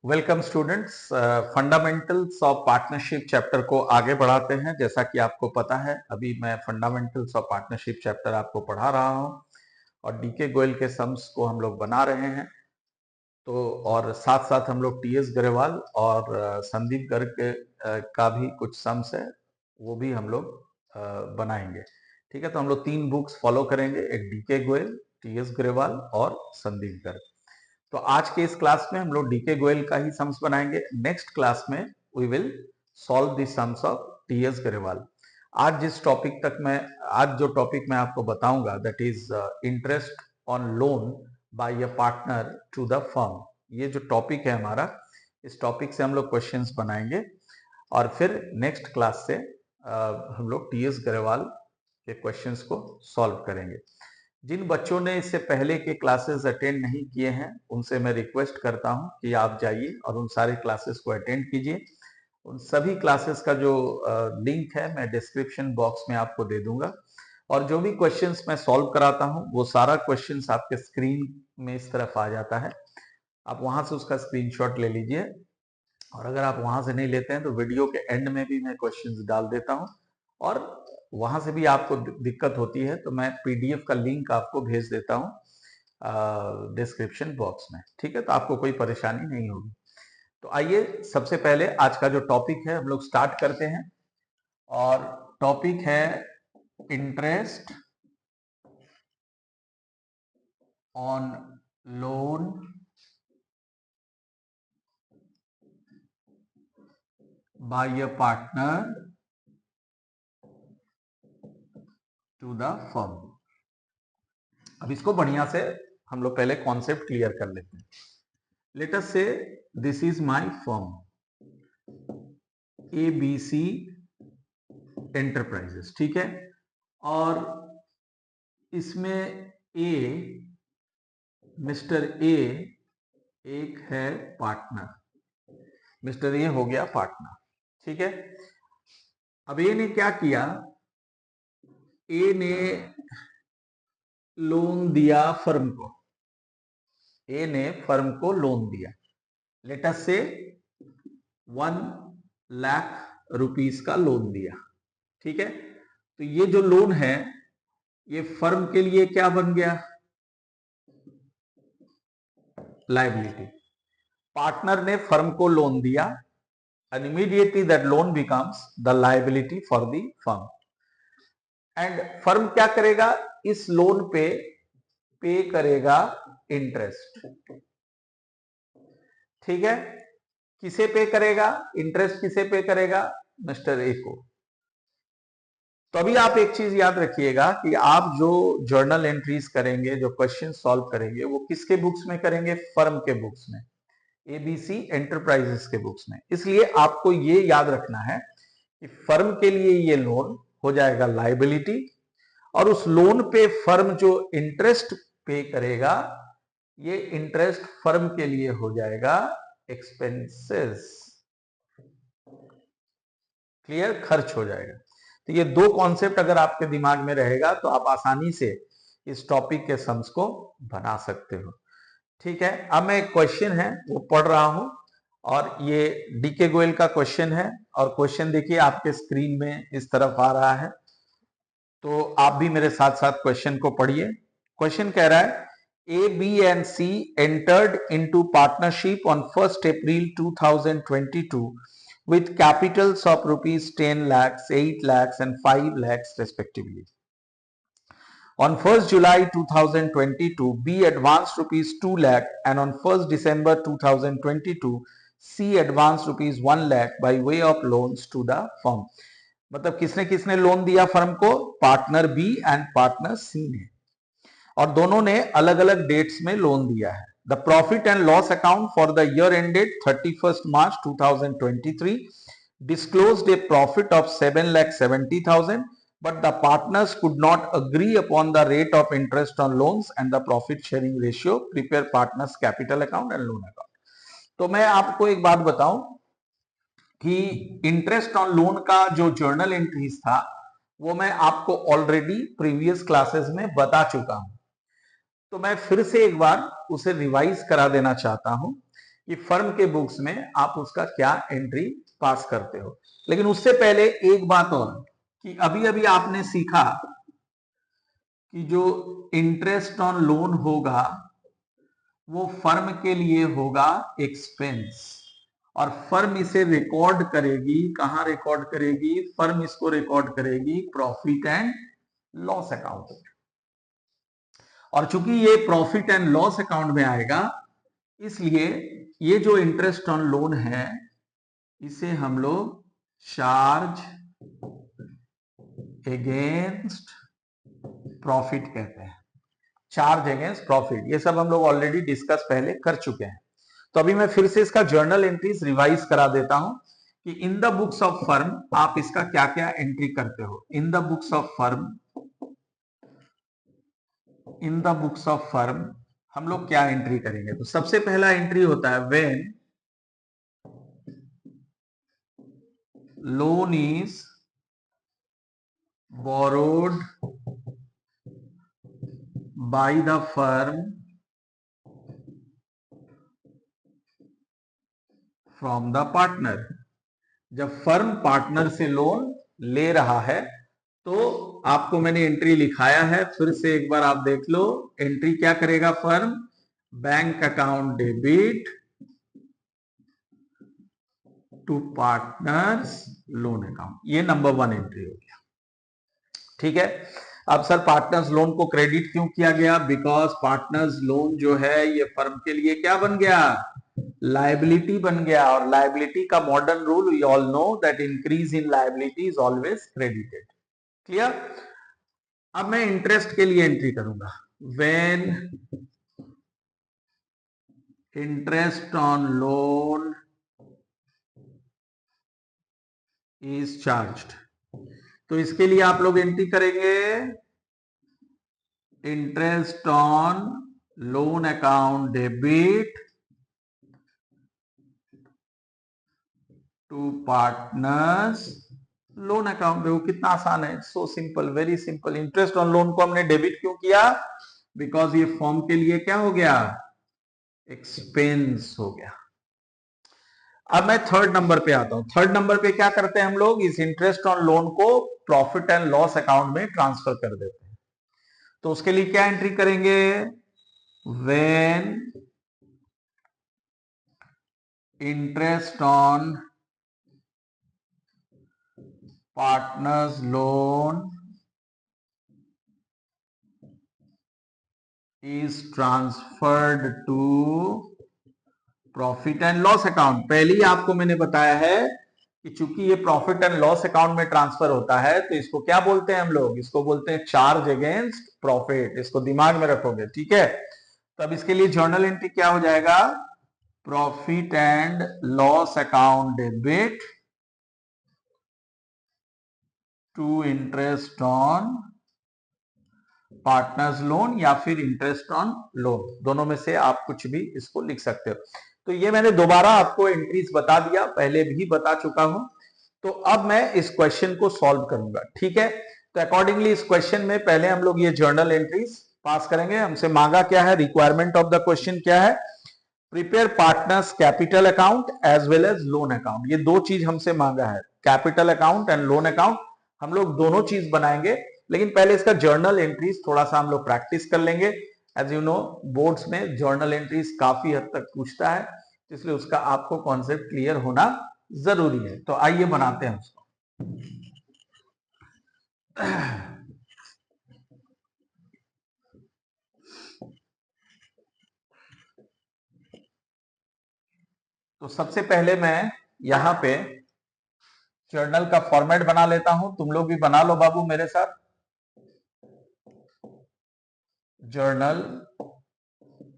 Welcome students, fundamentals of partnership chapter को आगे बढ़ाते हैं। जैसा कि आपको पता है, अभी मैं फंडामेंटल्स ऑफ पार्टनरशिप चैप्टर आपको पढ़ा रहा हूं और डीके गोयल के सम्स को हम लोग बना रहे हैं। तो और साथ साथ हम लोग टीएस ग्रेवाल और संदीप गर्ग का भी कुछ सम्स है, वो भी हम लोग बनाएंगे। ठीक है, तो हम लोग 3 बुक्स फॉलो करेंगे, एक डीके गोयल, टीएस ग्रेवाल और संदीप गर्ग। तो आज के इस क्लास में हम लोग डीके गोयल का ही सम्स बनाएंगे। नेक्स्ट क्लास में we will solve the sums of TS Grewal. आज जो टॉपिक मैं आपको बताऊंगा, that is interest on loan by a partner to the firm. ये जो टॉपिक है हमारा, इस टॉपिक से हम लोग क्वेश्चंस बनाएंगे और फिर नेक्स्ट क्लास से हम लोग टीएस ग्रेवाल के क्वेश्चंस को सॉल्व करेंगे। जिन बच्चों ने इससे पहले के क्लासेस अटेंड नहीं किए हैं, उनसे मैं रिक्वेस्ट करता हूं कि आप जाइए और उन सारे क्लासेस को अटेंड कीजिए। उन सभी क्लासेस का जो लिंक है मैं डिस्क्रिप्शन बॉक्स में आपको दे दूंगा, और जो भी क्वेश्चंस मैं सॉल्व कराता हूं वो सारा क्वेश्चंस आपके स्क्रीन में इस तरफ आ जाता है। आप वहां से उसका स्क्रीनशॉट ले लीजिए, और अगर आप वहां से नहीं लेते हैं तो वीडियो के एंड में भी मैं क्वेश्चंस डाल देता हूं, और वहां से भी आपको दिक्कत होती है तो मैं पीडीएफ का लिंक आपको भेज देता हूं डिस्क्रिप्शन बॉक्स में। ठीक है, तो आपको कोई परेशानी नहीं होगी। तो आइए, सबसे पहले आज का जो टॉपिक है हम लोग स्टार्ट करते हैं, और टॉपिक है interest on loan by a partner to the firm. अब इसको बढ़िया से हम लोग पहले कॉन्सेप्ट क्लियर कर लेते हैं। लेट अस से this is my firm ABC enterprises. ठीक है, और इसमें मिस्टर ए एक है पार्टनर। मिस्टर ए हो गया पार्टनर। ठीक है, अब ए ने क्या किया, ए ने लोन दिया फर्म को। ए ने फर्म को लोन दिया, लेट अस से 1 लाख रुपीस का लोन दिया। ठीक है, तो ये जो लोन है ये फर्म के लिए क्या बन गया, लायबिलिटी। पार्टनर ने फर्म को लोन दिया and immediately that loan becomes the liability for the firm, and firm क्या करेगा, इस लोन पे करेगा इंटरेस्ट। ठीक है, किसे पे करेगा इंटरेस्ट, किसे पे करेगा, मिस्टर ए को। तो अभी आप एक चीज याद रखिएगा कि आप जो जर्नल एंट्रीज करेंगे, जो क्वेश्चन सॉल्व करेंगे, वो किसके बुक्स में करेंगे, फर्म के बुक्स में, एबीसी एंटरप्राइजेस के बुक्स में। इसलिए आपको ये याद रखना है कि फर्म के लिए ये लोन हो जाएगा लायबिलिटी, और उस लोन पे फर्म जो इंटरेस्ट पे करेगा, ये इंटरेस्ट फर्म के लिए हो जाएगा एक्सपेंसेस। क्लियर, खर्च हो जाएगा। तो ये 2 कॉन्सेप्ट अगर आपके दिमाग में रहेगा तो आप आसानी से इस टॉपिक के सम्स को बना सकते हो। ठीक है, अब मैं एक क्वेश्चन है वो पढ़ रहा हूं, और ये डीके गोयल का क्वेश्चन है, और क्वेश्चन देखिए आपके स्क्रीन में इस तरफ आ रहा है, तो आप भी मेरे साथ साथ क्वेश्चन को पढ़िए। क्वेश्चन कह रहा है, A B and C entered into partnership on 1 April 2022 with capitals of rupees 10 lakhs, 8 lakhs and 5 lakhs respectively. On 1st July 2022, B advanced rupees 2 lakh, and on 1st December 2022, C advanced rupees 1 lakh by way of loans to the firm. मतलब किसने किसने loan दिया firm को, partner B and partner C ने, और दोनों ने अलग अलग डेट्स में लोन दिया है। The profit and loss account for the year ended 31st March 2023 disclosed a profit of 7,70,000, but the partners could not agree upon the rate of interest on loans and the profit sharing ratio. Prepare partners capital account and loan account. तो मैं आपको एक बात बताऊं कि interest on loan का जो journal entries था वो मैं आपको ऑलरेडी प्रीवियस क्लासेस में बता चुका हूं, तो मैं फिर से एक बार उसे रिवाइज करा देना चाहता हूं कि फर्म के बुक्स में आप उसका क्या एंट्री पास करते हो। लेकिन उससे पहले एक बात और, कि अभी अभी आपने सीखा कि जो इंटरेस्ट ऑन लोन होगा वो फर्म के लिए होगा एक्सपेंस, और फर्म इसे रिकॉर्ड करेगी। कहां रिकॉर्ड करेगी? फर्म इसको रिकॉर्ड करेगी प्रॉफिट एंड लॉस अकाउंट में। और चूंकि ये प्रॉफिट एंड लॉस अकाउंट में आएगा, इसलिए ये जो इंटरेस्ट ऑन लोन है इसे हम लोग चार्ज अगेंस्ट प्रॉफिट कहते हैं। चार्ज अगेंस्ट प्रॉफिट, ये सब हम लोग ऑलरेडी डिस्कस पहले कर चुके हैं। तो अभी मैं फिर से इसका जर्नल एंट्रीज रिवाइज करा देता हूं कि in the books of firm आप इसका क्या क्या एंट्री करते हो। In the books of firm, in the books of firm हम लोग क्या एंट्री करेंगे? तो सबसे पहला एंट्री होता है when loan is borrowed by the firm from the partner। जब फर्म पार्टनर से लोन ले रहा है तो आपको मैंने एंट्री लिखाया है, फिर से एक बार आप देख लो। एंट्री क्या करेगा firm? Bank account debit to partners loan account. ये नंबर 1 एंट्री हो गया। ठीक है। अब सर पार्टनर्स लोन को क्रेडिट क्यों किया गया? बिकॉज पार्टनर्स लोन जो है ये फर्म के लिए क्या बन गया? लायबिलिटी बन गया। और लायबिलिटी का modern rule we all know that increase in liability is always credited. Clear? अब मैं इंटरेस्ट के लिए एंट्री करूंगा। When interest on loan is charged, तो इसके लिए आप लोग एंट्री करेंगे interest on loan account debit to partners loan account. देखो कितना आसान है, so simple, very simple. Interest on loan को हमने डेबिट क्यों किया? बिकॉज ये फॉर्म के लिए क्या हो गया? एक्सपेंस हो गया। अब मैं थर्ड नंबर पे आता हूं। थर्ड नंबर पे क्या करते हैं हम लोग? इस इंटरेस्ट ऑन लोन को प्रॉफिट एंड लॉस अकाउंट में ट्रांसफर कर देते हैं। तो उसके लिए क्या एंट्री करेंगे? When interest on partners loan is transferred to profit and loss account. पहले ही आपको मैंने बताया है कि चूंकि ये प्रॉफिट एंड लॉस अकाउंट में ट्रांसफर होता है तो इसको क्या बोलते हैं हम लोग? इसको बोलते हैं चार्ज अगेंस्ट प्रॉफिट। इसको दिमाग में रखोगे, ठीक है? तो अब इसके लिए जर्नल एंट्री क्या हो जाएगा? Profit and loss account debit to interest on partners loan या फिर इंटरेस्ट ऑन लोन, दोनों में से आप कुछ भी इसको लिख सकते हो। तो ये मैंने दोबारा आपको एंट्रीज बता दिया, पहले भी बता चुका हूं। तो अब मैं इस क्वेश्चन को सॉल्व करूंगा, ठीक है? तो अकॉर्डिंगली इस क्वेश्चन में पहले हम लोग ये जर्नल एंट्रीज पास करेंगे। हमसे मांगा क्या है? रिक्वायरमेंट ऑफ द क्वेश्चन क्या है? Prepare partners capital account as well as loan account. ये दो चीज हमसे मांगा है, capital account and loan account. हम लोग दोनों चीज बनाएंगे, लेकिन पहले इसका जर्नल एंट्रीज थोड़ा सा हम लोग प्रैक्टिस कर लेंगे। एज यू नो बोर्ड्स में जर्नल एंट्रीज काफी हद तक पूछता है, इसलिए उसका आपको कॉन्सेप्ट क्लियर होना जरूरी है। तो आइए बनाते हैं उसको। तो सबसे पहले मैं यहां पे जर्नल का फॉर्मेट बना लेता हूं। तुम लोग भी बना लो बाबू मेरे साथ। Journal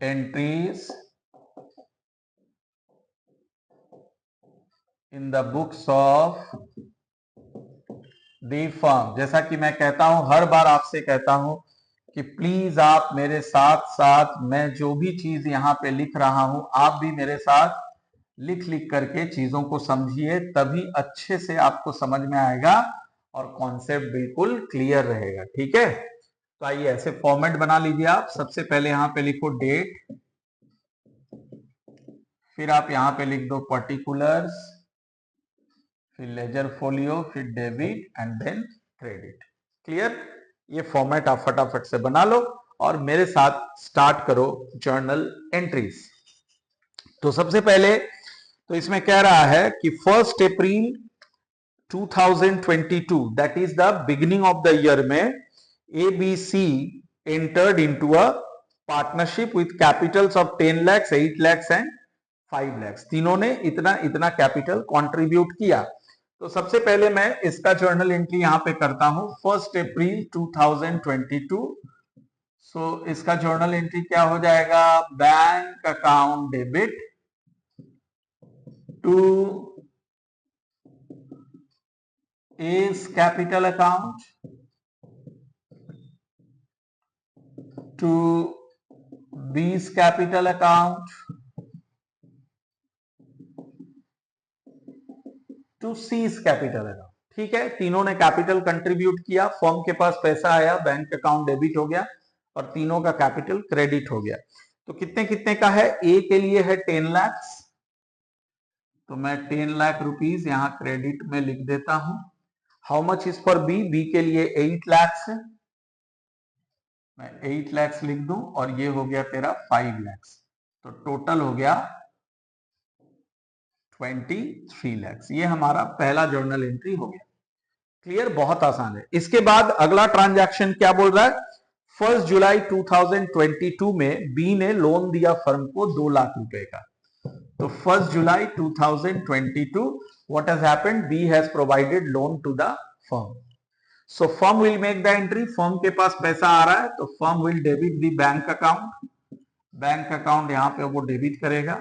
entries in the books of the firm. जैसा कि मैं कहता हूं, हर बार आपसे कहता हूं कि प्लीज आप मेरे साथ साथ, मैं जो भी चीज यहां पे लिख रहा हूं आप भी मेरे साथ लिख लिख करके चीजों को समझिए, तभी अच्छे से आपको समझ में आएगा और कॉन्सेप्ट बिल्कुल क्लियर रहेगा, ठीक है? तो आइए ऐसे फॉर्मेट बना लीजिए आप। सबसे पहले यहां पे लिखो डेट, फिर आप यहां पे लिख दो पर्टिकुलर्स, फिर लेजर फोलियो, फिर debit and then credit. Clear? ये फॉर्मेट आप फटाफट से बना लो और मेरे साथ स्टार्ट करो जर्नल एंट्रीज। तो सबसे पहले तो इसमें कह रहा है कि 1 April 2022 that is the beginning of the year में ABC entered into a partnership with capitals of 10 lakhs, 8 lakhs and 5 lakhs। तीनों ने इतना इतना कैपिटल कंट्रीब्यूट किया। तो सबसे पहले मैं इसका जर्नल एंट्री यहां पे करता हूं 1 अप्रैल 2022। सो इसका जर्नल एंट्री क्या हो जाएगा? Bank account debit to A's capital account to B's capital account to C's capital account। ठीक है, तीनों ने कैपिटल कंट्रीब्यूट किया, फर्म के पास पैसा आया, बैंक अकाउंट डेबिट हो गया और तीनों का कैपिटल क्रेडिट हो गया। तो कितने कितने का है? ए के लिए है 10 लाख, तो मैं 10 लाख रुपीस यहां क्रेडिट में लिख देता हूं। How much is for B? B के लिए 8 लाख है, मैं 8 लाख लिख दूं और ये हो गया तेरा 5 लाख, तो टोटल हो गया 23 लाख। ये हमारा पहला जर्नल एंट्री हो गया। क्लियर? बहुत आसान है। इसके बाद अगला ट्रांजैक्शन क्या बोल रहा है? 1 जुलाई 2022 में बी ने लोन दिया फर्म को 2 लाख रुपए का। तो 1 जुलाई 2022 what has happened? B has provided loan to the firm. So firm will make the entry। Firm के पास पैसा आ रहा है तो firm will debit the bank account, bank account यहां पे वो डेबिट करेगा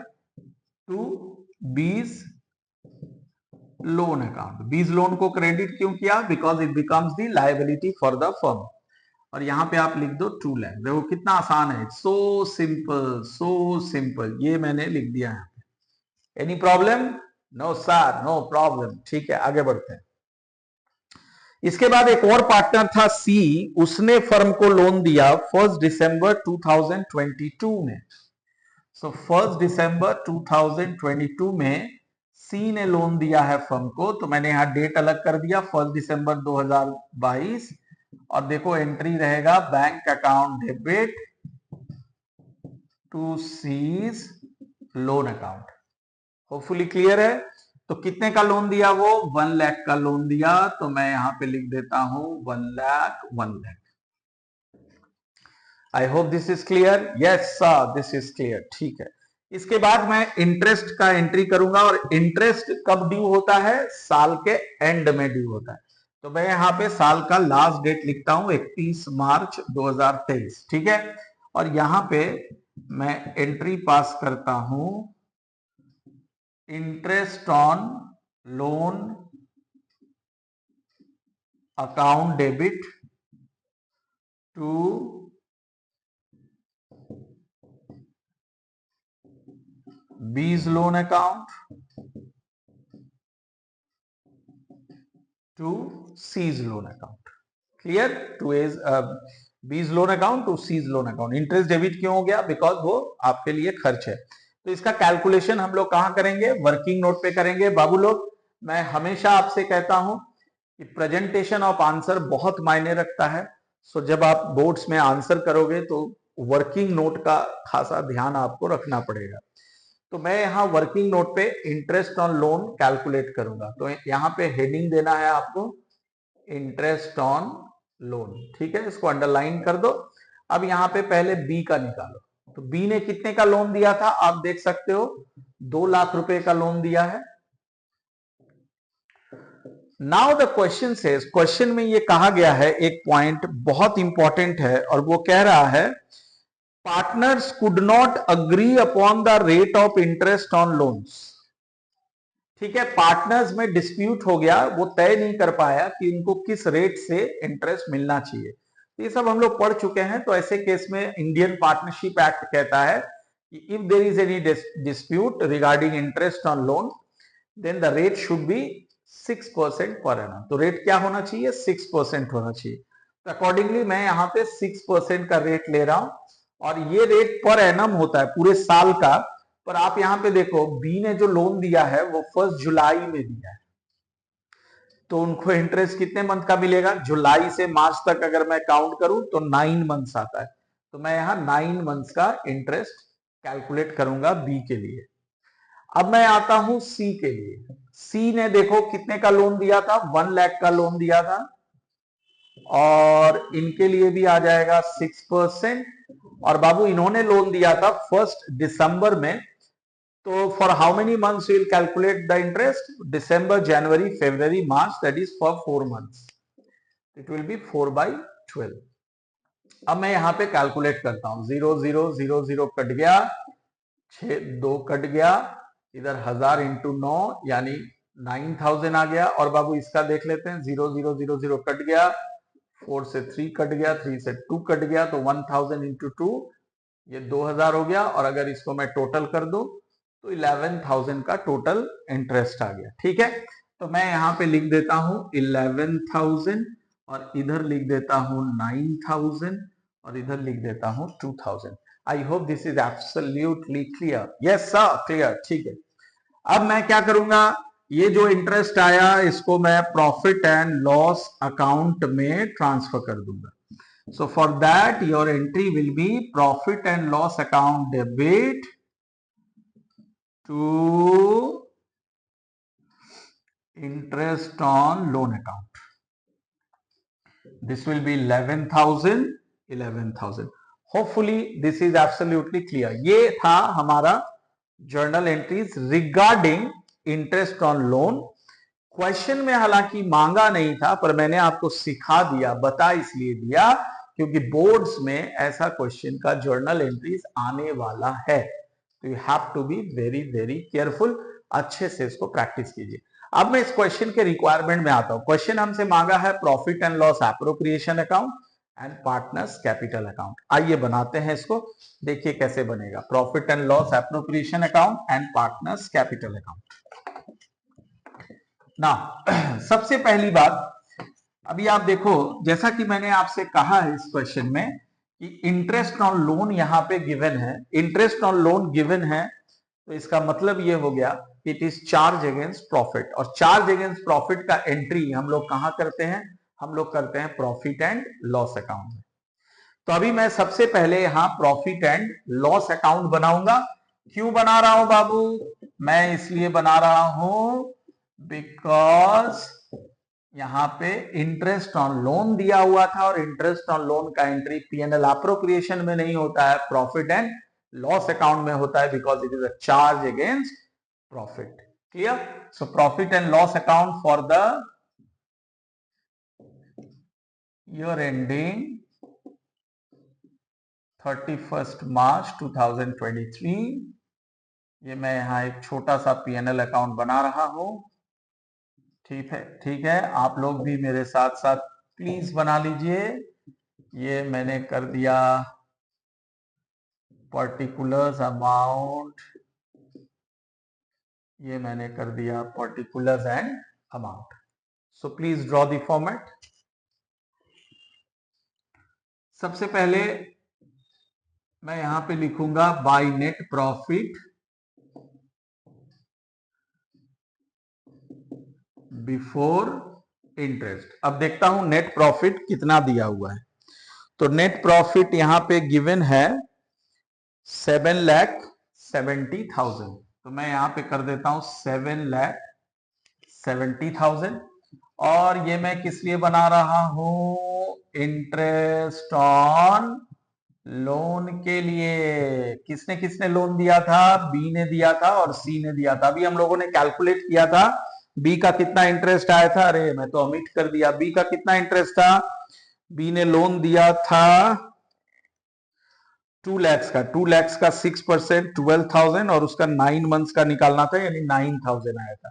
टू बीज लोन अकाउंट। बीज लोन को क्रेडिट क्यों किया? Because it becomes the liability for the firm. और यहां पे आप लिख दो 2 लाख। देखो कितना आसान है, सो सिंपल, सो सिंपल। ये मैंने लिख दिया है। Any problem? No sir, no problem. ठीक है, आगे बढ़ते हैं। इसके बाद एक और पार्टनर था सी, उसने फर्म को लोन दिया 1 दिसंबर 2022 में। सो 1 दिसंबर 2022 में सी ने लोन दिया है फर्म को, तो मैंने यहां डेट अलग कर दिया 1 दिसंबर 2022 और देखो एंट्री रहेगा bank account debit to C's loan account. Hopefully clear है। तो कितने का लोन दिया? वो 1 लाख का लोन दिया, तो मैं यहां पे लिख देता हूं 1 lakh, 1 lakh. I hope this is clear. Yes sir, this is clear. ठीक है, इसके बाद मैं इंटरेस्ट का एंट्री करूंगा और इंटरेस्ट कब ड्यू होता है? साल के एंड में ड्यू होता है। तो मैं यहां पे साल का लास्ट डेट लिखता हूं 31 मार्च 2023। ठीक है, और यहां पे मैं एंट्री पास करता हूं interest on loan account debit to B's loan account to C's loan account. Clear? To as B's loan account to C's loan account. Interest debit क्यों हो गया? बिकॉज वो आपके लिए खर्च है। तो इसका कैलकुलेशन हम लोग कहां करेंगे? वर्किंग नोट पे करेंगे। बाबू लोग, मैं हमेशा आपसे कहता हूं कि प्रेजेंटेशन ऑफ आंसर बहुत मायने रखता है। सो जब आप बोर्ड्स में आंसर करोगे तो वर्किंग नोट का खासा ध्यान आपको रखना पड़ेगा। तो मैं यहाँ वर्किंग नोट पे इंटरेस्ट ऑन लोन कैलकुलेट करूंगा। तो यहाँ पे हेडिंग देना है आपको इंटरेस्ट ऑन लोन। ठीक है, इसको अंडरलाइन कर दो। अब यहाँ पे पहले बी का निकालो। तो बी ने कितने का लोन दिया था? आप देख सकते हो 2 लाख रुपए का लोन दिया है। Now the question says, question में ये कहा गया है, एक पॉइंट बहुत इंपॉर्टेंट है और वो कह रहा है partners could not agree upon the rate of interest on loans. ठीक है, पार्टनर्स में डिस्प्यूट हो गया, वो तय नहीं कर पाया कि इनको किस रेट से इंटरेस्ट मिलना चाहिए। ये सब हम लोग पढ़ चुके हैं। तो ऐसे केस में इंडियन पार्टनरशिप एक्ट कहता है कि if there is any dispute regarding interest on loan then the rate should be 6% per annum. तो रेट क्या होना चाहिए? 6% होना चाहिए। तो अकॉर्डिंगली मैं यहाँ पे 6% का रेट ले रहा हूं और ये रेट पर एनम होता है पूरे साल का। पर आप यहां पे देखो बी ने जो लोन दिया है वो 1 जुलाई में दिया है, तो उनको इंटरेस्ट कितने मंथ का मिलेगा? जुलाई से मार्च तक अगर मैं काउंट करूं तो 9 मंथ्स आता है, तो मैं यहां 9 मंथ्स का इंटरेस्ट कैलकुलेट करूंगा बी के लिए। अब मैं आता हूं सी के लिए। सी ने देखो कितने का लोन दिया था? 1 लाख का लोन दिया था, और इनके लिए भी आ जाएगा 6%। और बाबू इन्होंने लोन दिया था 1 दिसंबर में, तो for how many months will calculate the interest? December, January, February, March, that is for 4 months, it will be 4/12। अब मैं यहां पे कैलकुलेट करता हूं, 0 0 0 0 कट गया, 6 2 कट गया, इधर 1000 इंटू 9 यानी 9000 आ गया। और बाबू इसका देख लेते हैं, 0 0 0 0 कट गया, 4 से 3 कट गया, 3 से 2 कट गया, तो 1000 इंटू 2 ये 2000 हो गया। और अगर इसको मैं टोटल कर दूं तो 11000 का टोटल इंटरेस्ट आ गया। ठीक है, तो मैं यहां पे लिख देता हूं 11000, और इधर लिख देता हूं 9000, और इधर लिख देता हूं 2000। I hope this is absolutely clear. Yes sir, clear. ठीक है, अब मैं क्या करूंगा, ये जो इंटरेस्ट आया इसको मैं प्रॉफिट एंड लॉस अकाउंट में ट्रांसफर कर दूंगा। So for that your entry will be profit and loss account debit to interest on loan account. This will be 11,000, 11,000. Hopefully this is absolutely clear. ये था हमारा journal entries regarding interest on loan. Question में हालांकि मांगा नहीं था, पर मैंने आपको सिखा दिया, बता इसलिए दिया क्योंकि बोर्ड्स में ऐसा क्वेश्चन का जर्नल एंट्रीज आने वाला है, तो you have to be very very careful. अच्छे से इसको प्रैक्टिस कीजिए। अब मैं इस क्वेश्चन के रिक्वायरमेंट में आता हूं। क्वेश्चन हमसे मांगा है profit and loss appropriation account and partners capital account. आइए बनाते हैं इसको, देखिए कैसे बनेगा। Profit and loss appropriation account and partners capital account. ना सबसे पहली बात, अभी आप देखो, जैसा कि मैंने आपसे कहा है इस क्वेश्चन में कि इंटरेस्ट ऑन लोन यहां पे गिवन है। इंटरेस्ट ऑन लोन गिवन है तो इसका मतलब ये हो गया it is charge against profit, और चार्ज अगेंस्ट प्रॉफिट का एंट्री हम लोग कहां करते हैं? हम लोग करते हैं प्रॉफिट एंड लॉस अकाउंट में। तो अभी मैं सबसे पहले यहां प्रॉफिट एंड लॉस अकाउंट बनाऊंगा। क्यों बना रहा हूं बाबू? मैं इसलिए बना रहा हूं बिकॉज यहां पे इंटरेस्ट ऑन लोन दिया हुआ था, और इंटरेस्ट ऑन लोन का एंट्री पीएनएल एप्रोप्रिएशन में नहीं होता है, प्रॉफिट एंड लॉस अकाउंट में होता है, because it is a charge against profit. Clear? So profit and loss account for the year ending 31 मार्च 2023, ये मैं यहां एक छोटा सा पीएनएल अकाउंट बना रहा हूं। ठीक है, ठीक है, आप लोग भी मेरे साथ साथ प्लीज बना लीजिए। ये मैंने कर दिया पर्टिकुलर्स अमाउंट, ये मैंने कर दिया particulars and amount. So please draw the format. सबसे पहले मैं यहां पे लिखूंगा by net profit before interest. अब देखता हूं नेट प्रॉफिट कितना दिया हुआ है। तो नेट प्रॉफिट यहां पे गिवन है 7,70,000, तो मैं यहां पे कर देता हूं 7,70,000। और ये मैं किस लिए बना रहा हूं? इंटरेस्ट ऑन लोन के लिए। किसने किसने लोन दिया था? बी ने दिया था और सी ने दिया था। अभी हम लोगों ने कैलकुलेट किया था बी का कितना इंटरेस्ट आया था। अरे मैं तो ओमिट कर दिया, बी का कितना इंटरेस्ट था? बी ने लोन दिया था 2 lakhs का। 2 lakhs का 6% 12,000, और उसका 9 मंथ्स का निकालना था, यानी 9,000 आया था।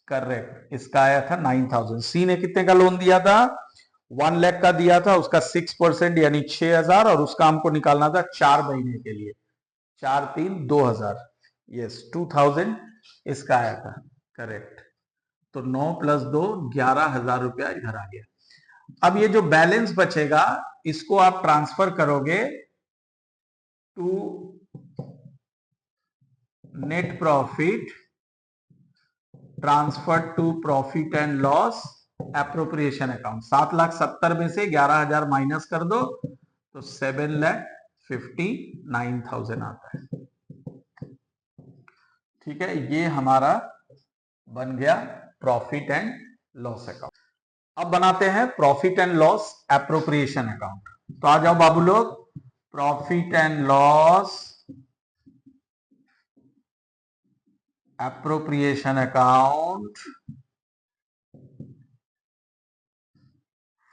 करेक्ट, इसका आया था 9,000। सी ने कितने का लोन दिया था? 1 लाख का दिया था, उसका 6% यानी 6,000, और उसका हमको निकालना था 4 महीने के लिए, 4 3 2,000। यस, 2,000 इसका आया था। करेक्ट, तो 9 + 2 11,000 रुपया इधर आ गया। अब ये जो बैलेंस बचेगा इसको आप ट्रांसफर करोगे to net profit transfer to profit and loss appropriation account. 7,70,000 में से 11,000 माइनस कर दो तो 7,59,000 आता है। ठीक है, ये हमारा बन गया प्रॉफिट एंड लॉस अकाउंट। अब बनाते हैं profit and loss appropriation account. तो आ जाओ बाबू लोग, profit and loss appropriation account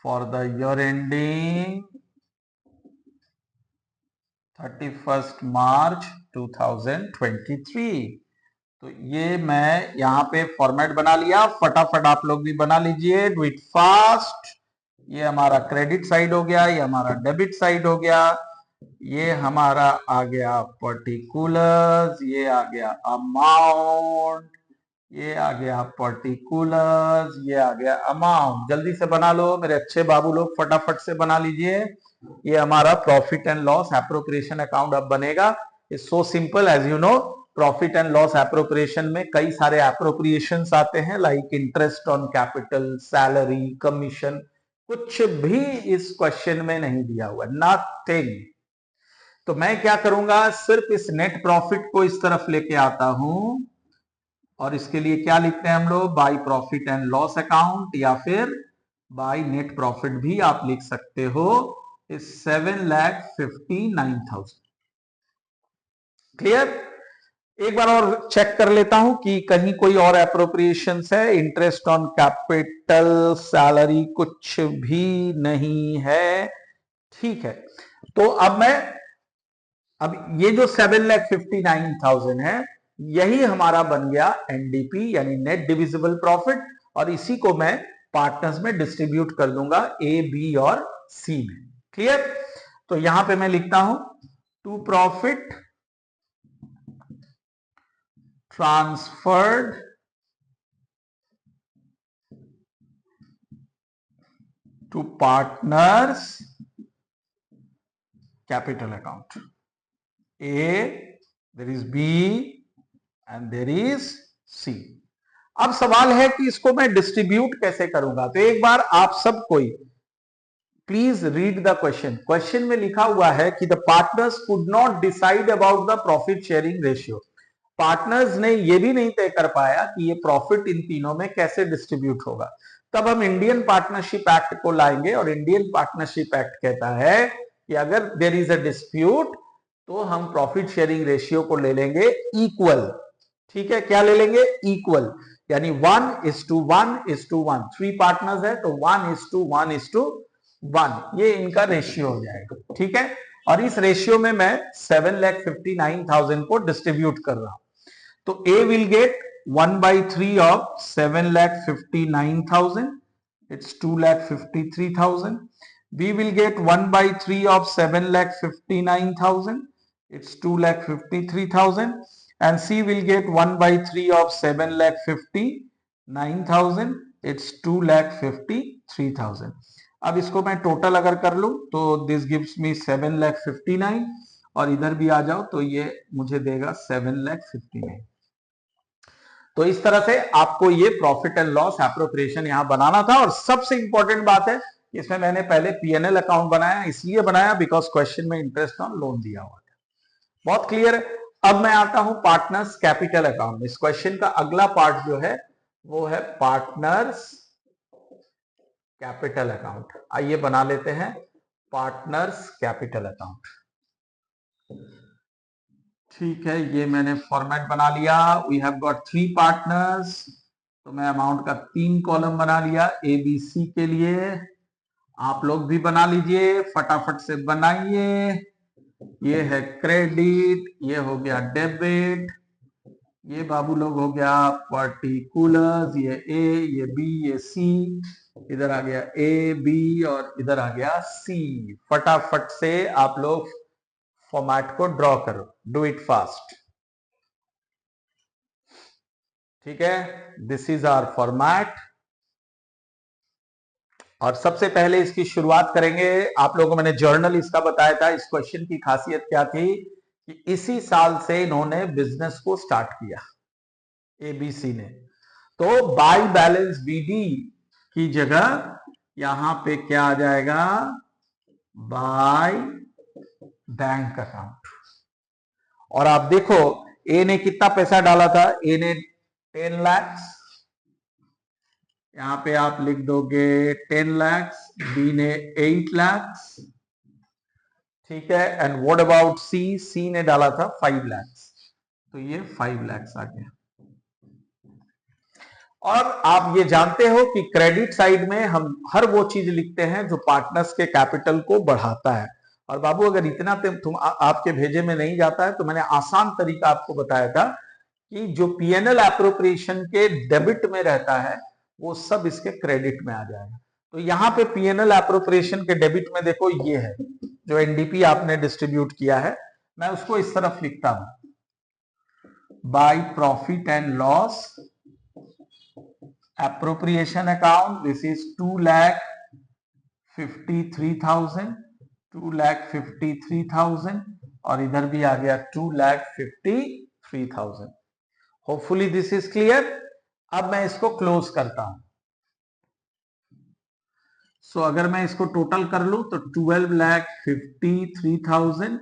for the year ending 31 मार्च 2023। तो ये मैं यहां पे फॉर्मेट बना लिया, फटाफट आप लोग भी बना लीजिए, डू इट फास्ट। ये हमारा क्रेडिट साइड हो गया, ये हमारा डेबिट साइड हो गया, ये हमारा आ गया पर्टिकुलर्स, ये आ गया अमाउंट, ये आ गया पर्टिकुलर्स, ये आ गया अमाउंट। जल्दी से बना लो मेरे अच्छे बाबू लोग, फटाफट से बना लीजिए। ये हमारा profit and loss appropriation account अब बनेगा। It's so simple, as you know profit and loss appropriation में कई सारे एप्रोप्रिएशंस आते हैं, like interest on capital, salary, commission. कुछ भी इस क्वेश्चन में नहीं दिया हुआ, नथिंग। तो मैं क्या करूंगा, सिर्फ इस नेट प्रॉफिट को इस तरफ लेके आता हूं, और इसके लिए क्या लिखते हैं हम लोग, by profit and loss account, या फिर बाय नेट प्रॉफिट भी आप लिख सकते हो, इस 7,59,000। क्लियर? एक बार और चेक कर लेता हूं कि कहीं कोई और एप्रोप्रिएशन है। इंटरेस्ट ऑन कैपिटल, सैलरी कुछ भी नहीं है। ठीक है, तो अब ये जो 7,59,000 है, यही हमारा बन गया एनडीपी यानी नेट डिविजिबल प्रॉफिट, और इसी को मैं पार्टनर्स में डिस्ट्रीब्यूट कर दूंगा ए, बी और सी में। क्लियर? तो यहां पे मैं लिखता हूं to profit transferred to partners capital account, A, there is B and there is C. अब सवाल है कि इसको मैं डिस्ट्रीब्यूट कैसे करूंगा। तो एक बार आप सब कोई please read the question. Question में लिखा हुआ है कि the partners could not decide about the profit sharing ratio. Partners ने ये भी नहीं तय कर पाया कि ये प्रॉफिट इन तीनों में कैसे डिस्ट्रीब्यूट होगा। तब हम इंडियन पार्टनरशिप एक्ट को लाएंगे, और इंडियन पार्टनरशिप एक्ट कहता है कि अगर देयर इज अ डिस्प्यूट तो हम प्रॉफिट शेयरिंग रेशियो को ले लेंगे इक्वल। ठीक है, क्या ले लेंगे, इक्वल, यानी 1:1:1। 3 पार्टनर्स है तो 1:1:1, ये इनका रेशियो हो जाएगा। ठीक है, और इस रेशियो में मैं 7,59,000 को डिस्ट्रीब्यूट कर रहा हूं। तो A will get 1/3 of 7,59,000, it's 2,53,000. B will get 1/3 of 7,59,000, it's 2,53,000. And C will get 1/3 of 7,59,000, it's 2,53,000. अब इसको मैं टोटल अगर कर लूं तो दिस गिव्स मी 7,59,000, और इधर भी आ जाओ तो ये मुझे देगा 7,59,000। तो इस तरह से आपको ये प्रॉफिट एंड लॉस एप्रोप्रिएशन यहां बनाना था। और सबसे इंपॉर्टेंट बात है, इसमें मैंने पहले पीएनएल अकाउंट बनाया, इसलिए बनाया बिकॉज क्वेश्चन में इंटरेस्ट ऑन लोन दिया हुआ था। बहुत क्लियर है। अब मैं आता हूं पार्टनर्स कैपिटल अकाउंट। इस क्वेश्चन का अगला पार्ट जो है वो है पार्टनर्स कैपिटल अकाउंट। आइए बना लेते हैं पार्टनर्स कैपिटल अकाउंट। ठीक है, ये मैंने फॉर्मेट बना लिया। वी हैव गॉट 3 पार्टनर्स, तो मैं अमाउंट का 3 कॉलम बना लिया ए बी सी के लिए। आप लोग भी बना लीजिए, फटाफट से बनाइए। ये है क्रेडिट, ये हो गया डेबिट, ये बाबू लोग हो गया पर्टिकुलर्स, ये ए, ये बी, ये सी, इधर आ गया ए बी और इधर आ गया सी। फटाफट से आप लोग फॉर्मेट को ड्रॉ करो, डू इट फास्ट। ठीक है, दिस इज आवर फॉर्मेट। और सबसे पहले इसकी शुरुआत करेंगे। आप लोगों को मैंने जर्नल इसका बताया था। इस क्वेश्चन की खासियत क्या थी कि इसी साल से इन्होंने बिजनेस को स्टार्ट किया, एबीसी ने। तो बाय बैलेंस बीडी की जगह यहां पे क्या आ जाएगा, बाय बैंक अकाउंट। और आप देखो ए ने कितना पैसा डाला था, ए ने 10 लाख, यहां पे आप लिख दोगे 10 लाख, बी ने 8 लाख, ठीक है। एंड व्हाट अबाउट सी, सी ने डाला था 5 लाख, तो ये 5 लाख आ गया। और आप ये जानते हो कि क्रेडिट साइड में हम हर वो चीज लिखते हैं जो पार्टनर्स के कैपिटल को बढ़ाता है। और बाबू अगर इतना आपके भेजे में नहीं जाता है तो मैंने आसान तरीका आपको बताया था कि जो पीएनएल एप्रोप्रिएशन के डेबिट में रहता है वो सब इसके क्रेडिट में आ जाएगा। तो यहां पे पीएनएल एप्रोप्रिएशन के डेबिट में देखो ये है जो एनडीपी आपने डिस्ट्रीब्यूट किया है, मैं उसको इस तरफ लिखता हूं, by profit and loss appropriation account, this is 2,53,000, 2,53,000 और इधर भी आ गया 2,53,000। Hopefully this is clear. अब मैं इसको क्लोज करता हूं। सो अगर मैं इसको टोटल कर लूं तो 12,53,000,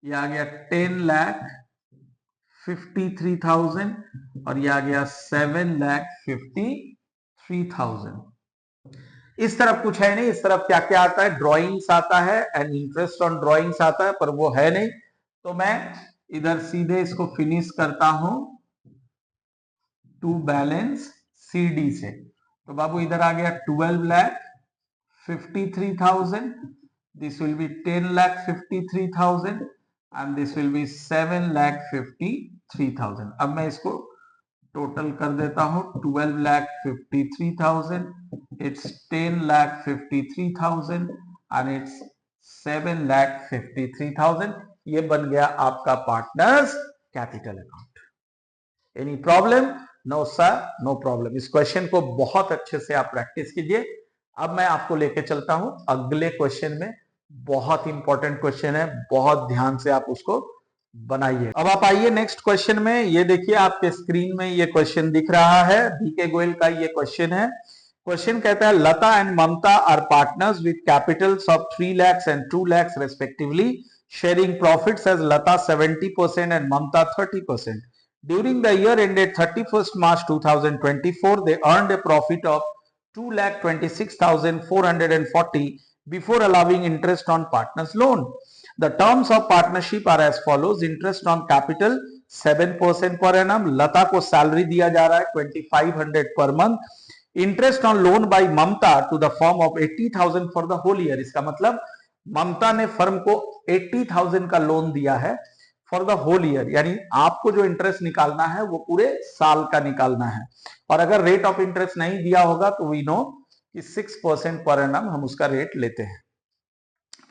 ये आ गया 10,53,000 और ये आ गया 7,53,000। इस तरफ कुछ है नहीं, इस तरफ क्या क्या आता है, ड्रॉइंग्स आता है एंड इंटरेस्ट ऑन ड्रॉइंग्स आता है, पर वो है नहीं। तो मैं इधर सीधे इसको फिनिश करता हूं टू बैलेंस सीडी से। तो बाबू इधर आ गया 12,53,000, this will B 10,53,000 and this will B 7,53,000। अब मैं इसको टोटल कर देता हूं, 12,53,000, it's 10,53,000 and it's 7,53,000। ये बन गया आपका partners capital account. Any problem? No sir, no problem. इस क्वेश्चन को बहुत अच्छे से आप प्रैक्टिस कीजिए। अब मैं आपको लेके चलता हूं अगले क्वेश्चन में। बहुत इंपॉर्टेंट क्वेश्चन है, बहुत ध्यान से आप उसको बनाइए। अब आप आइए नेक्स्ट क्वेश्चन में। ये देखिए आपके स्क्रीन में ये क्वेश्चन दिख रहा है, डीके गोयल का ये क्वेश्चन है। क्वेश्चन कहता है Lata and Mamata are partners with capitals of 3 lakhs and 2 lakhs respectively, sharing profits as Lata 70% and Mamta 30%. During the year ended 31st March 2024, they earned a profit of 2,26,440 before allowing interest on partners' loan. The terms of partnership are as follows: interest on capital 7% per annum, लता को salary दिया जा रहा है 2,500 per month, interest on loan by Mamta to the firm of 80,000 for the whole year। इसका मतलब ममता ने firm को 80,000 का लोन दिया है फॉर द होल ईयर, यानी आपको जो इंटरेस्ट निकालना है वो पूरे साल का निकालना है। और अगर रेट ऑफ इंटरेस्ट नहीं दिया होगा तो वी नो कि 6% पर एनम हम उसका रेट लेते हैं।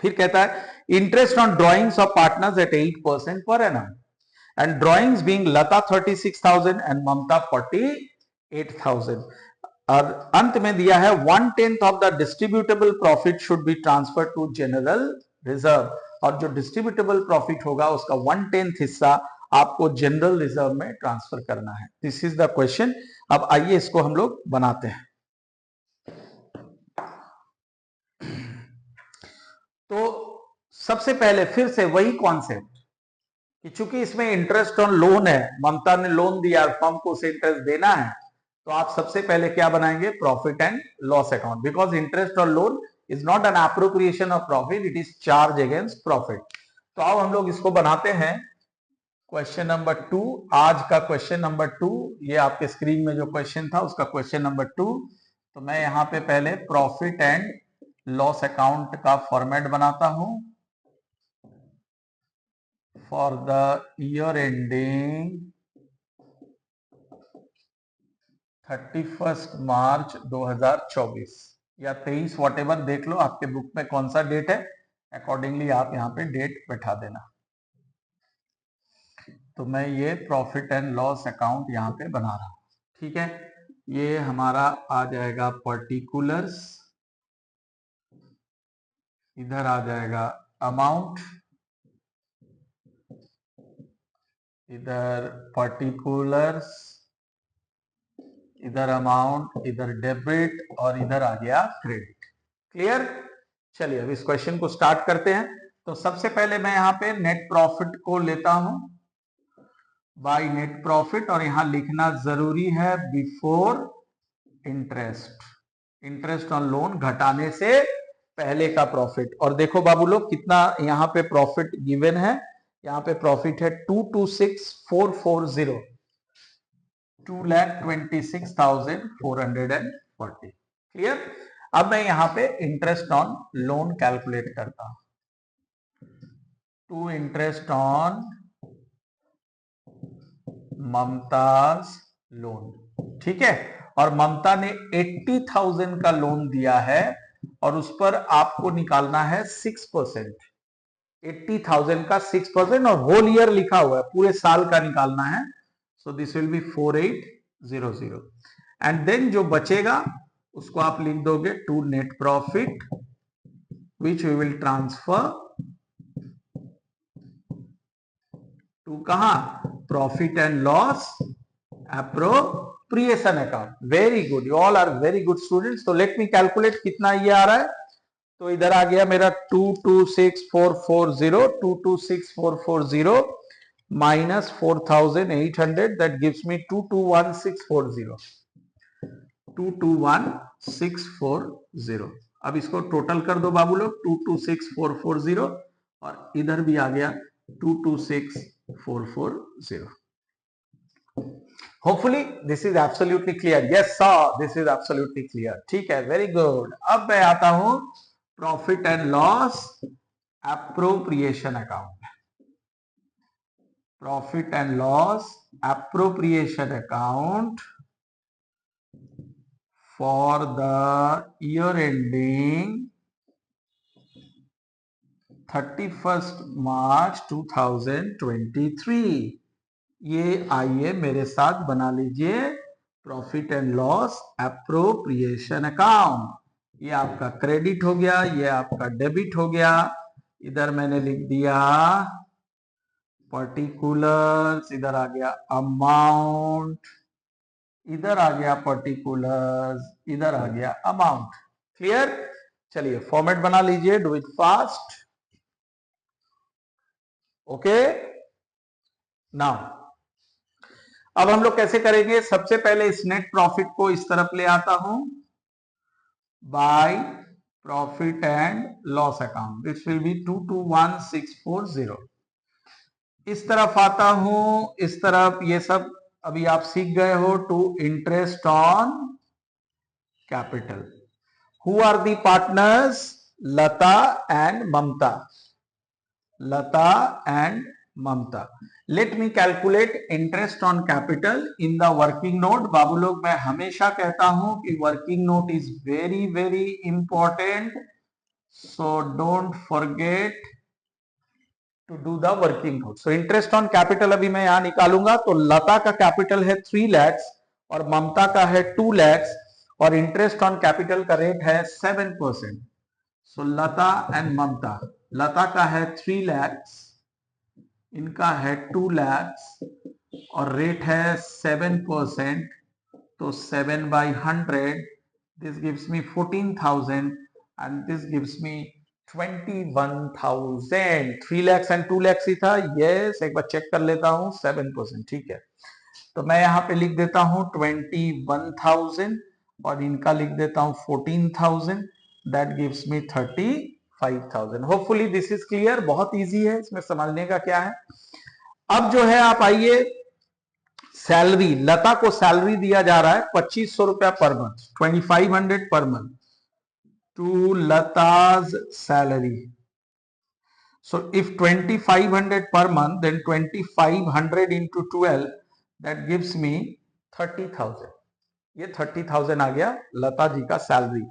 फिर कहता है interest on drawings of partners at 8% per annum and drawings being Lata 36,000 and Mamta 48,000। और अंत में दिया है 1/10 of the distributable profit should be transfer to general reserve, और जो डिस्ट्रीब्यूटेबल प्रॉफिट होगा उसका 1/10 हिस्सा आपको जनरल रिजर्व में ट्रांसफर करना है। This is the question. अब आइए इसको हम लोग बनाते हैं। तो सबसे पहले फिर से वही कॉन्सेप्ट कि चूंकि इसमें इंटरेस्ट ऑन लोन है, ममता ने लोन दिया, फर्म को उसे इंटरेस्ट देना है, तो आप सबसे पहले क्या बनाएंगे, profit and loss account, because interest on loan is not an appropriation of profit, it is charge against profit. तो अब हम लोग इसको बनाते हैं क्वेश्चन नंबर 2। आज का क्वेश्चन नंबर 2, ये आपके स्क्रीन में जो क्वेश्चन था उसका क्वेश्चन नंबर 2। तो मैं यहां पे पहले प्रॉफिट एंड लॉस अकाउंट का फॉर्मेट बनाता हूं फॉर द ईयर एंडिंग 31 मार्च 2024 या 23, वॉट एवर, देख लो आपके बुक में कौन सा डेट है, अकॉर्डिंगली आप यहाँ पे डेट बैठा देना। तो मैं ये प्रॉफिट एंड लॉस अकाउंट यहाँ पे बना रहा हूं, ठीक है। ये हमारा आ जाएगा पर्टिकुलर्स, इधर आ जाएगा अमाउंट, इधर पर्टिकुलर्स, इधर अमाउंट, इधर डेबिट और इधर आ गया क्रेडिट। क्लियर? चलिए अब इस क्वेश्चन को स्टार्ट करते हैं। तो सबसे पहले मैं यहाँ पे नेट प्रॉफिट को लेता हूं बाय नेट प्रॉफिट, और यहां लिखना जरूरी है before interest, interest on loan घटाने से पहले का प्रॉफिट। और देखो बाबू लोग कितना यहाँ पे प्रॉफिट गिवन है, यहाँ पे प्रॉफिट है 226440, 2,26,440। क्लियर? अब मैं यहाँ पे इंटरेस्ट ऑन लोन कैलकुलेट करता हूं। टू इंटरेस्ट ऑन ममताज लोन, ठीक है। और ममता ने 80,000 का लोन दिया है और उस पर आपको निकालना है 6%। 80,000 का 6% और होल ईयर लिखा हुआ है, पूरे साल का निकालना है। So this will be 4800 and then जो बचेगा उसको आप लिख दोगे to net profit which we will transfer to कहां, profit and loss appropriation account. Very good, you all are very good students. तो लेट मी कैलकुलेट कितना ये आ रहा है। तो इधर आ गया मेरा 226440, 226440 minus 4,800, that gives me 221640, 221640। अब इसको टोटल कर दो बाबू लोग, 226440 और इधर भी आ गया 226440। Hopefully this is absolutely clear. Yes sir, this is absolutely clear. ठीक है, वेरी गुड। अब मैं आता हूं profit and loss appropriation account. Profit and loss appropriation account for the year ending 31st March 2023। ये आइए मेरे साथ बना लीजिए profit and loss appropriation account. ये आपका क्रेडिट हो गया, ये आपका डेबिट हो गया। इधर मैंने लिख दिया पर्टिकुलर्स, इधर आ गया अमाउंट, इधर आ गया पर्टिकुलर्स, इधर आ गया अमाउंट। क्लियर? चलिए फॉर्मेट बना लीजिए, do it fast. Okay, now अब हम लोग कैसे करेंगे। सबसे पहले इस नेट प्रॉफिट को इस तरफ ले आता हूं by profit and loss account, this will B 221640। इस तरफ आता हूं, इस तरफ ये सब अभी आप सीख गए हो। To interest on capital. Who are the partners? Lata and Mamta, Lata and Mamta. Let me calculate interest on capital in the working note. बाबू लोग मैं हमेशा कहता हूं कि working note is very very important, so don't forget to do the working note. So interest on capital अभी मैं यहां निकालूंगा। तो लता का कैपिटल है 3 लाख और ममता का है 2 लाख और इंटरेस्ट ऑन कैपिटल का रेट है 7%। सो लता एंड ममता, लता का है 3 लाख, इनका है 2 लाख और रेट है 7%। तो 7/100, this gives me 14,000 and this gives me 21,000। 3 lakh and 2 lakh ही था। यस, एक बार चेक कर लेता हूं, 7%। ठीक है, तो मैं यहां पे लिख देता हूं 21,000 और इनका लिख देता हूं 14,000, that gives me 35,000। Hopefully this is clear. बहुत इजी है, इसमें समझने का क्या है। अब जो है आप आइए, सैलरी, लता को सैलरी दिया जा रहा है 2500 रुपया पर मंथ, 2500 पर मंथ टू लताज salary. So if 2500 per month, then 2500 into 12, that gives me 30,000। ये 30,000 आ गया लता जी का सैलरी।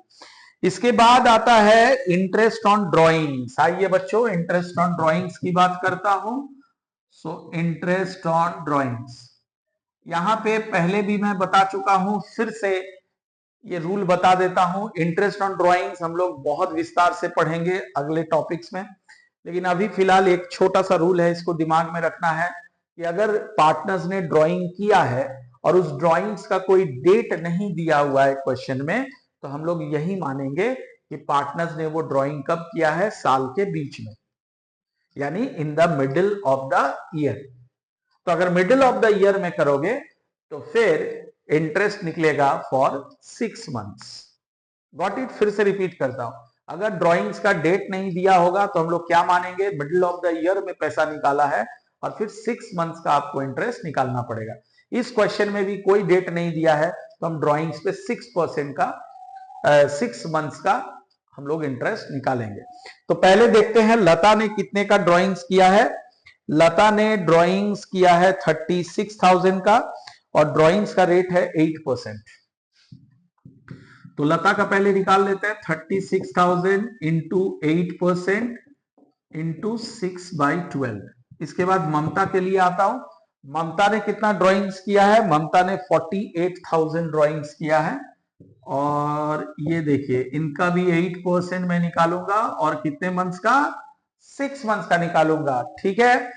इसके बाद आता है इंटरेस्ट ऑन ड्रॉइंग्स। आइए बच्चों, इंटरेस्ट ऑन ड्रॉइंग्स की बात करता हूं। सो इंटरेस्ट ऑन ड्रॉइंग्स, यहां पे पहले भी मैं बता चुका हूं, फिर से ये रूल बता देता हूं। इंटरेस्ट ऑन ड्रॉइंग्स हम लोग बहुत विस्तार से पढ़ेंगे अगले टॉपिक्स में, लेकिन अभी फिलहाल एक छोटा सा रूल है, इसको दिमाग में रखना है। कि अगर पार्टनर्स ने ड्राइंग किया है और उस ड्राइंग्स का कोई डेट नहीं दिया हुआ है क्वेश्चन में, तो हम लोग यही मानेंगे कि पार्टनर्स ने वो ड्राइंग कब किया है, साल के बीच में, यानी in the middle of the year. तो अगर मिडिल ऑफ द ईयर में करोगे तो फिर इंटरेस्ट निकलेगा फॉर 6 मंथ्स। Got it? फिर से रिपीट करता हूं, अगर ड्राइंग्स का डेट नहीं दिया होगा तो हम लोग क्या मानेंगे, मिडिल ऑफ द ईयर में पैसा निकाला है और फिर 6 मंथ्स का आपको इंटरेस्ट निकालना पड़ेगा। इस क्वेश्चन में भी कोई डेट नहीं दिया है तो हम ड्राइंग्स पे 6% का 6 मंथ्स का हम लोग इंटरेस्ट निकालेंगे। तो पहले देखते हैं लता ने कितने का ड्राइंग्स किया है। लता ने ड्राइंग्स किया है 36,000 का और ड्राइंग्स का रेट है 8%। तो लता का पहले निकाल लेते हैं, 36,000 इंटू 8% इंटू 6/12। इसके बाद ममता के लिए आता हूं। ममता ने कितना ड्राइंग्स किया है, ममता ने 48,000 ड्राइंग्स किया है और ये देखिए इनका भी 8% में निकालूंगा और कितने मंथ्स का, 6 मंथ्स का निकालूंगा। ठीक है,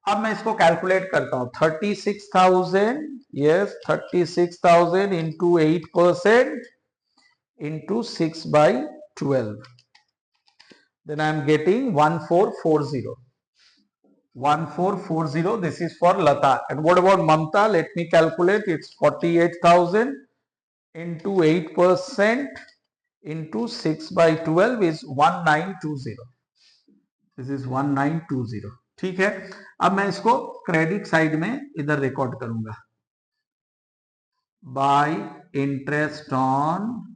अब मैं इसको कैलकुलेट करता हूं, 36,000, yes 36,000 into 8% into 6/12, then I am getting 1440. 1440, this is for Lata. And what about Mamta? Let me calculate. It's 48,000 into 8% into 6/12 is 1920. This is 1920. ठीक है, अब मैं इसको क्रेडिट साइड में इधर रिकॉर्ड करूंगा, बाय इंटरेस्ट ऑन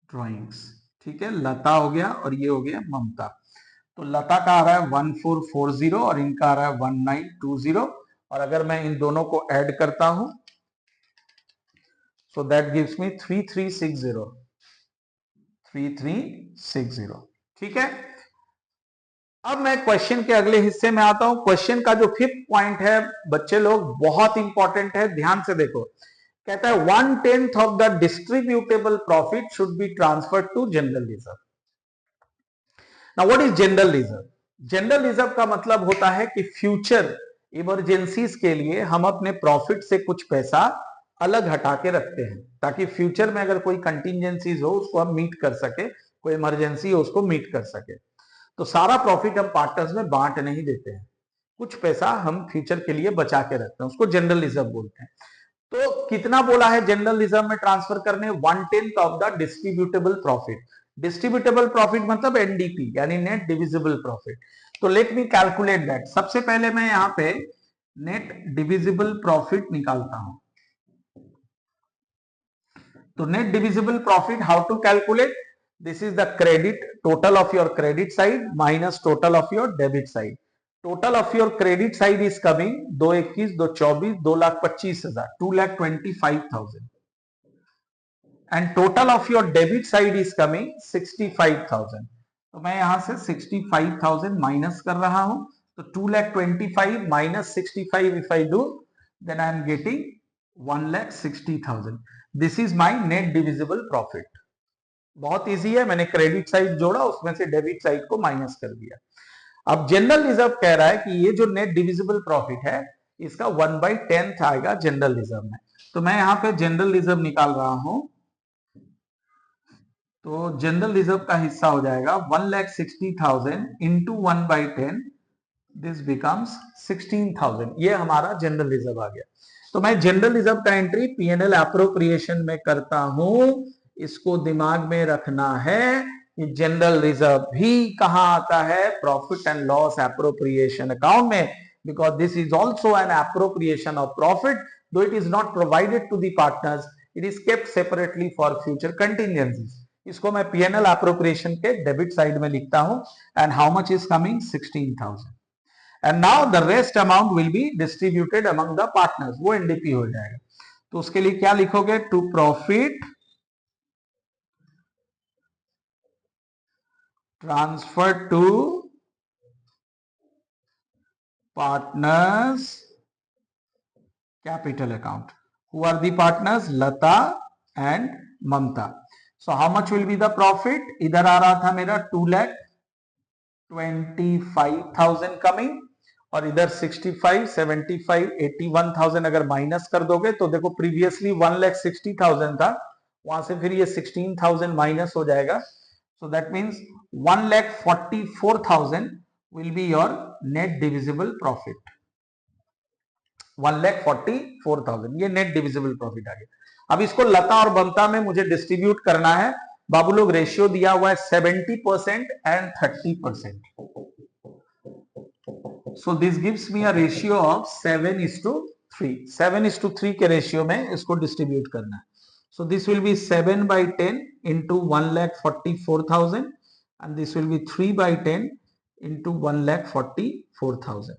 ड्राइंग्स। ठीक है, लता हो गया और ये हो गया ममता। तो लता का आ रहा है 1440 और इनका आ रहा है 1920, और अगर मैं इन दोनों को ऐड करता हूं सो दैट गिव्स मी 3360। 3360। ठीक है, अब मैं क्वेश्चन के अगले हिस्से में आता हूं। क्वेश्चन का जो 5th पॉइंट है बच्चे लोग, बहुत इंपॉर्टेंट है, ध्यान से देखो। कहता है 1/10 of the distributable profit should be transferred to general reserve. Now what is general reserve? General reserve का मतलब होता है कि फ्यूचर इमरजेंसीज के लिए हम अपने प्रॉफिट से कुछ पैसा अलग हटा के रखते हैं, ताकि फ्यूचर में अगर कोई कंटिजेंसीज हो उसको हम मीट कर सके, कोई इमरजेंसी हो उसको मीट कर सके। तो सारा प्रॉफिट हम पार्टनर्स में बांट नहीं देते हैं, कुछ पैसा हम फ्यूचर के लिए बचा के रखते हैं, उसको जनरल रिजर्व बोलते हैं। तो कितना बोला है जनरल रिजर्व में ट्रांसफर करने, 1/10 of the distributable profit. Distributable profit मतलब एनडीपी यानी नेट डिविजिबल प्रॉफिट। तो लेट मी कैलकुलेट दैट। सबसे पहले मैं यहां पे नेट डिविजिबल प्रॉफिट निकालता हूं। तो net divisible profit, how to calculate? This is the credit, total of your credit side minus total of your debit side. Total of your credit side is coming 221, 224, 2,25,000, 2,25,000, and total of your debit side is coming 65,000। तो मैं यहां से 65,000 minus कर रहा हूं, तो 2,25,000 minus 65 if I do then I am getting 1,60,000। This is my net divisible profit. बहुत easy है, मैंने क्रेडिट साइड जोड़ा, उसमें से डेबिट साइड को माइनस कर दिया। अब जनरल रिजर्व कह रहा है कि ये जो नेट डिविजिबल प्रॉफिट है इसका 1/10 आएगा जनरल रिजर्व में। तो मैं यहां पे जनरल रिजर्व निकाल रहा हूं, तो जनरल रिजर्व का हिस्सा हो जाएगा 1,60,000 इंटू 1/10, दिस बिकम्स 16,000। ये हमारा जनरल रिजर्व आ गया। तो मैं जनरल रिजर्व का एंट्री पीएनएल एप्रोप्रिएशन में करता हूं। इसको दिमाग में रखना है कि जनरल रिजर्व भी कहां आता है, profit and loss appropriation account में, because this is also an appropriation of profit, though it is not provided to the partners, it is kept separately for future contingencies. इसको मैं पीएनएल एप्रोप्रिएशन के debit side में लिखता हूं, and how much is coming, 16,000, and now the rest amount will be distributed among the partners, वो NDP हो जाएगा। तो उसके लिए क्या लिखोगे, to profit transfer to partners capital account. Who are the partners? Lata and Mamta. So how much will be the profit? इधर आ रहा था मेरा 2,25,000 coming, और इधर 65, 75, 81,000 अगर माइनस कर दोगे तो देखो प्रीवियसली 1,60,000 था, वहां से फिर ये 16,000 माइनस हो जाएगा. So that means 1,44,000 will be your net divisible profit. 1,44,000 ये नेट डिविजिबल प्रॉफिट आ गया. अब इसको लता और बमता में मुझे डिस्ट्रीब्यूट करना है. बाबू लोग रेशियो दिया हुआ है 70% and 30%. So this gives me a ratio of 7:3. 7:3 के रेशियो में इसको डिस्ट्रीब्यूट करना है. So this will be 7/10 into 1,44,000 and this will be 3/10 into 1,44,000.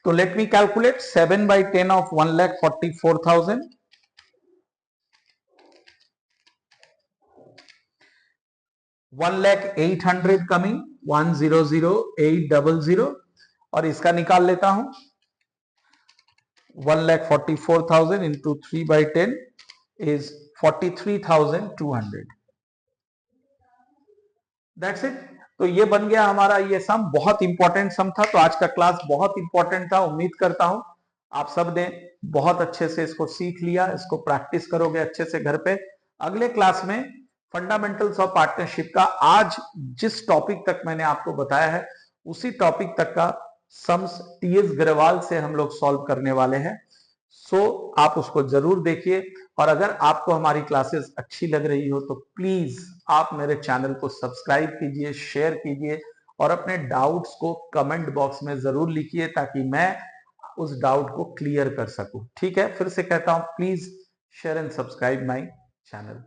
So let me calculate 7/10 of 1,44,000. 1,08,000 coming, 1,008,000 और इसका निकाल लेता हूं. 1,44,000 into 3/10 is 43,200. That's it. तो ये बन गया हमारा ये सम. बहुत इंपॉर्टेंट सम था, तो आज का क्लास बहुत इंपॉर्टेंट था. उम्मीद करता हूं आप सब ने बहुत अच्छे से इसको सीख लिया. इसको प्रैक्टिस करोगे अच्छे से घर पे. अगले क्लास में फंडामेंटल्स ऑफ पार्टनरशिप का आज जिस टॉपिक तक मैंने आपको बताया है उसी टॉपिक तक का सम्स टीएस ग्रेवाल से हम लोग सॉल्व करने वाले हैं. सो आप उसको जरूर देखिए. और अगर आपको हमारी क्लासेस अच्छी लग रही हो तो प्लीज आप मेरे चैनल को सब्सक्राइब कीजिए, शेयर कीजिए और अपने डाउट्स को कमेंट बॉक्स में जरूर लिखिए ताकि मैं उस डाउट को क्लियर कर सकूं. ठीक है, फिर से कहता हूं please share and subscribe my channel.